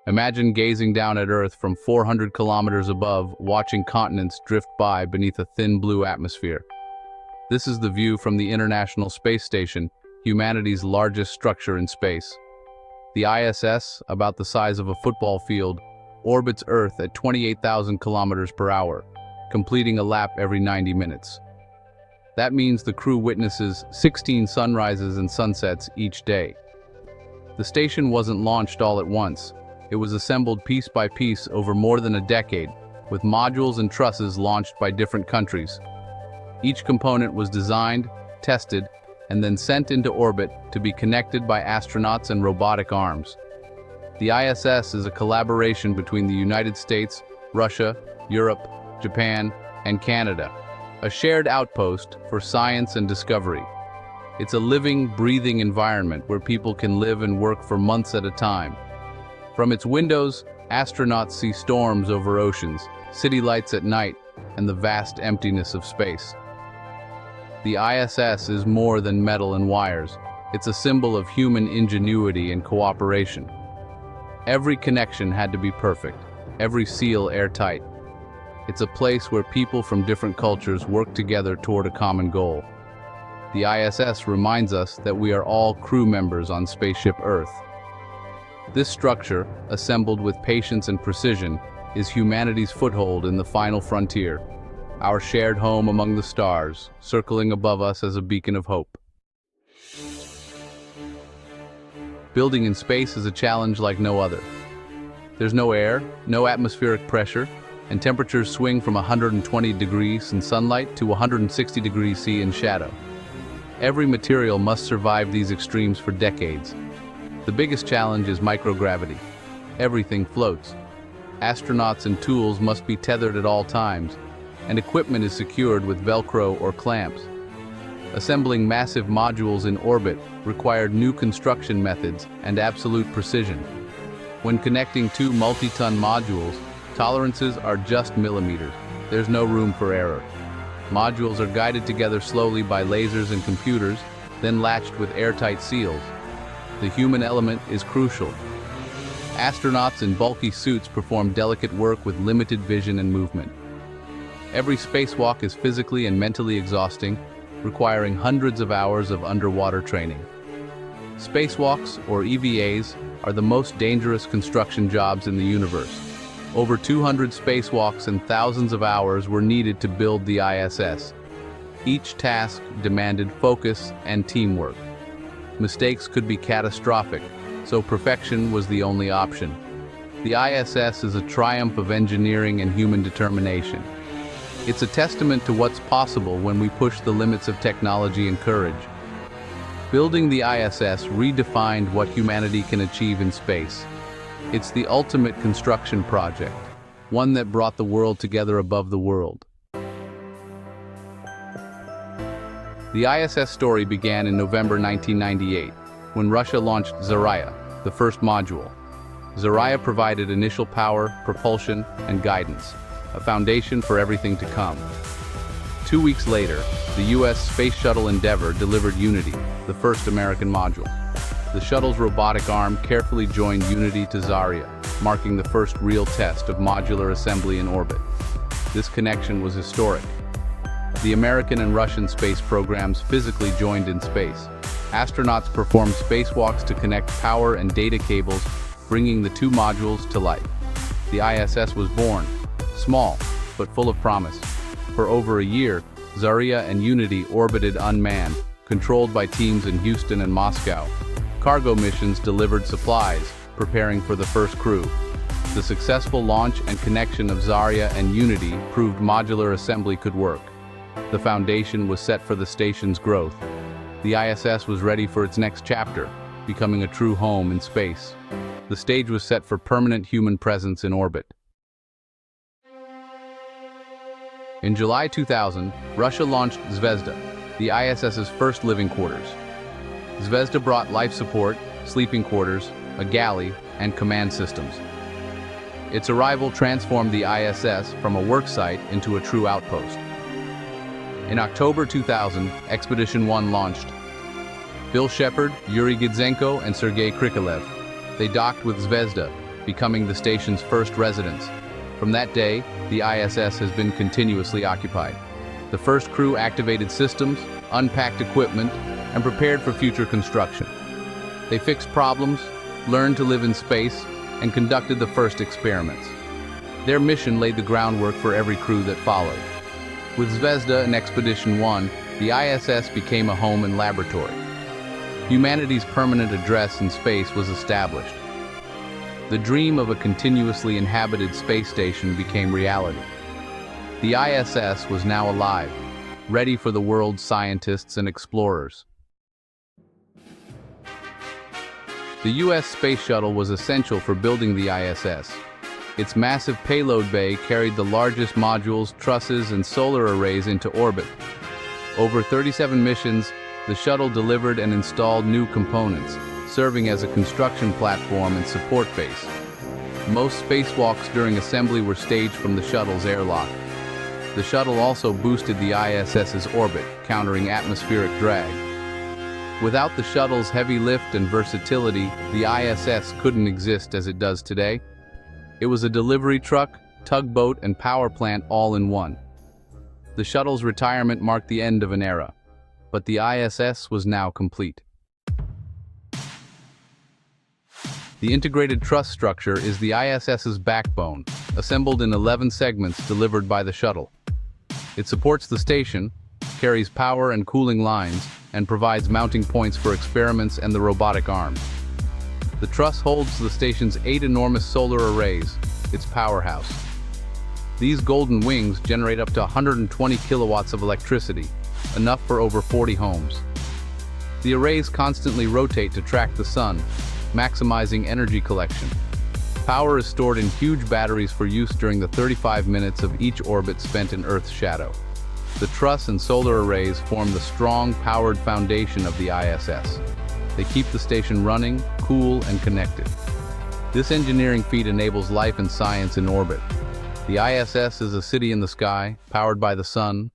Imagine gazing down at Earth from 400 kilometers above, watching continents drift by beneath a thin blue atmosphere. This is the view from the International Space Station, humanity's largest structure in space. The ISS, about the size of a football field, orbits Earth at 28,000 kilometers per hour, completing a lap every 90 minutes. That means the crew witnesses 16 sunrises and sunsets each day. The station wasn't launched all at once. It was assembled piece by piece over more than a decade, with modules and trusses launched by different countries. Each component was designed, tested, and then sent into orbit to be connected by astronauts and robotic arms. The ISS is a collaboration between the United States, Russia, Europe, Japan, and Canada, a shared outpost for science and discovery. It's a living, breathing environment where people can live and work for months at a time. From its windows, astronauts see storms over oceans, city lights at night, and the vast emptiness of space. The ISS is more than metal and wires. It's a symbol of human ingenuity and cooperation. Every connection had to be perfect, every seal airtight. It's a place where people from different cultures work together toward a common goal. The ISS reminds us that we are all crew members on Spaceship Earth. This structure, assembled with patience and precision, is humanity's foothold in the final frontier, our shared home among the stars, circling above us as a beacon of hope. Building in space is a challenge like no other. There's no air, no atmospheric pressure, and temperatures swing from 120 degrees in sunlight to 160 degrees C in shadow. Every material must survive these extremes for decades. The biggest challenge is microgravity. Everything floats. Astronauts and tools must be tethered at all times, and equipment is secured with Velcro or clamps. Assembling massive modules in orbit required new construction methods and absolute precision. When connecting two multi-ton modules, tolerances are just millimeters. There's no room for error. Modules are guided together slowly by lasers and computers, then latched with airtight seals. The human element is crucial. Astronauts in bulky suits perform delicate work with limited vision and movement. Every spacewalk is physically and mentally exhausting, requiring hundreds of hours of underwater training. Spacewalks, or EVAs, are the most dangerous construction jobs in the universe. Over 200 spacewalks and thousands of hours were needed to build the ISS. Each task demanded focus and teamwork. Mistakes could be catastrophic, so perfection was the only option. The ISS is a triumph of engineering and human determination. It's a testament to what's possible when we push the limits of technology and courage. Building the ISS redefined what humanity can achieve in space. It's the ultimate construction project, one that brought the world together above the world. The ISS story began in November 1998, when Russia launched Zarya, the first module. Zarya provided initial power, propulsion, and guidance, a foundation for everything to come. 2 weeks later, the US Space Shuttle Endeavour delivered Unity, the first American module. The shuttle's robotic arm carefully joined Unity to Zarya, marking the first real test of modular assembly in orbit. This connection was historic. The American and Russian space programs physically joined in space. Astronauts performed spacewalks to connect power and data cables, bringing the two modules to life. The ISS was born, small, but full of promise. For over a year, Zarya and Unity orbited unmanned, controlled by teams in Houston and Moscow. Cargo missions delivered supplies, preparing for the first crew. The successful launch and connection of Zarya and Unity proved modular assembly could work. The foundation was set for the station's growth. The ISS was ready for its next chapter, becoming a true home in space. The stage was set for permanent human presence in orbit. In July 2000, Russia launched Zvezda, the ISS's first living quarters. Zvezda brought life support, sleeping quarters, a galley, and command systems. Its arrival transformed the ISS from a work site into a true outpost. In October 2000, Expedition 1 launched. Bill Shepard, Yuri Gidzenko, and Sergei Krikalev. They docked with Zvezda, becoming the station's first residence. From that day, the ISS has been continuously occupied. The first crew activated systems, unpacked equipment, and prepared for future construction. They fixed problems, learned to live in space, and conducted the first experiments. Their mission laid the groundwork for every crew that followed. With Zvezda and Expedition 1, the ISS became a home and laboratory. Humanity's permanent address in space was established. The dream of a continuously inhabited space station became reality. The ISS was now alive, ready for the world's scientists and explorers. The U.S. Space Shuttle was essential for building the ISS. Its massive payload bay carried the largest modules, trusses, and solar arrays into orbit. Over 37 missions, the shuttle delivered and installed new components, serving as a construction platform and support base. Most spacewalks during assembly were staged from the shuttle's airlock. The shuttle also boosted the ISS's orbit, countering atmospheric drag. Without the shuttle's heavy lift and versatility, the ISS couldn't exist as it does today. It was a delivery truck, tugboat, and power plant all in one. The shuttle's retirement marked the end of an era, but the ISS was now complete. The integrated truss structure is the ISS's backbone, assembled in 11 segments delivered by the shuttle. It supports the station, carries power and cooling lines, and provides mounting points for experiments and the robotic arm. The truss holds the station's 8 enormous solar arrays, its powerhouse. These golden wings generate up to 120 kilowatts of electricity, enough for over 40 homes. The arrays constantly rotate to track the sun, maximizing energy collection. Power is stored in huge batteries for use during the 35 minutes of each orbit spent in Earth's shadow. The truss and solar arrays form the strong, powered foundation of the ISS. They keep the station running, cool, and connected. This engineering feat enables life and science in orbit. The ISS is a city in the sky, powered by the sun.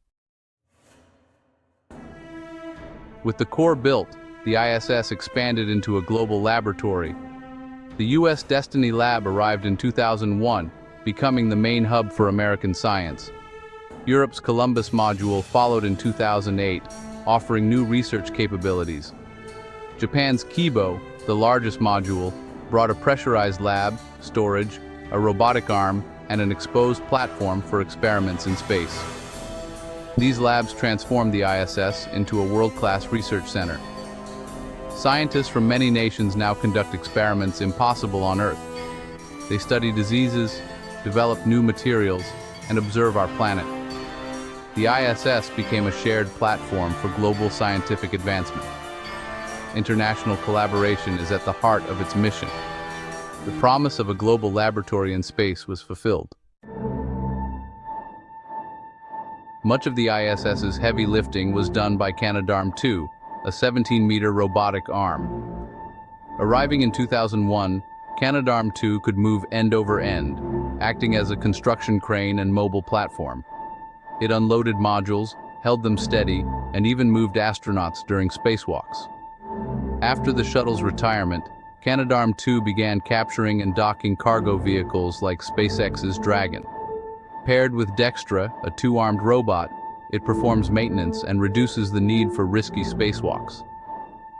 With the core built, the ISS expanded into a global laboratory. The U.S. Destiny Lab arrived in 2001, becoming the main hub for American science. Europe's Columbus module followed in 2008, offering new research capabilities. Japan's Kibo, the largest module, brought a pressurized lab, storage, a robotic arm, and an exposed platform for experiments in space. These labs transformed the ISS into a world-class research center. Scientists from many nations now conduct experiments impossible on Earth. They study diseases, develop new materials, and observe our planet. The ISS became a shared platform for global scientific advancement. International collaboration is at the heart of its mission. The promise of a global laboratory in space was fulfilled. Much of the ISS's heavy lifting was done by Canadarm2, a 17-meter robotic arm. Arriving in 2001, Canadarm2 could move end over end, acting as a construction crane and mobile platform. It unloaded modules, held them steady, and even moved astronauts during spacewalks. After the shuttle's retirement, Canadarm2 began capturing and docking cargo vehicles like SpaceX's Dragon. Paired with Dextra, a 2-armed robot, it performs maintenance and reduces the need for risky spacewalks.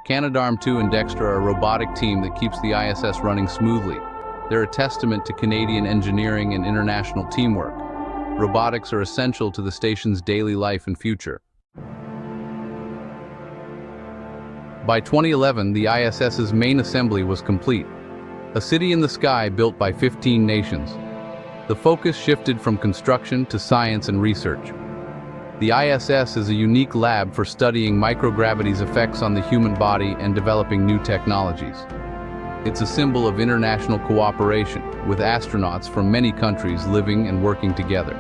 Canadarm2 and Dextra are a robotic team that keeps the ISS running smoothly. They're a testament to Canadian engineering and international teamwork. Robotics are essential to the station's daily life and future. By 2011, the ISS's main assembly was complete, a city in the sky built by 15 nations. The focus shifted from construction to science and research. The ISS is a unique lab for studying microgravity's effects on the human body and developing new technologies. It's a symbol of international cooperation, with astronauts from many countries living and working together.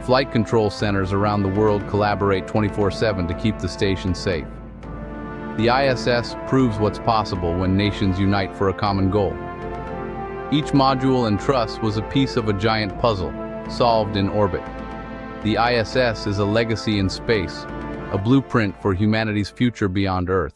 Flight control centers around the world collaborate 24/7 to keep the station safe. The ISS proves what's possible when nations unite for a common goal. Each module and truss was a piece of a giant puzzle, solved in orbit. The ISS is a legacy in space, a blueprint for humanity's future beyond Earth.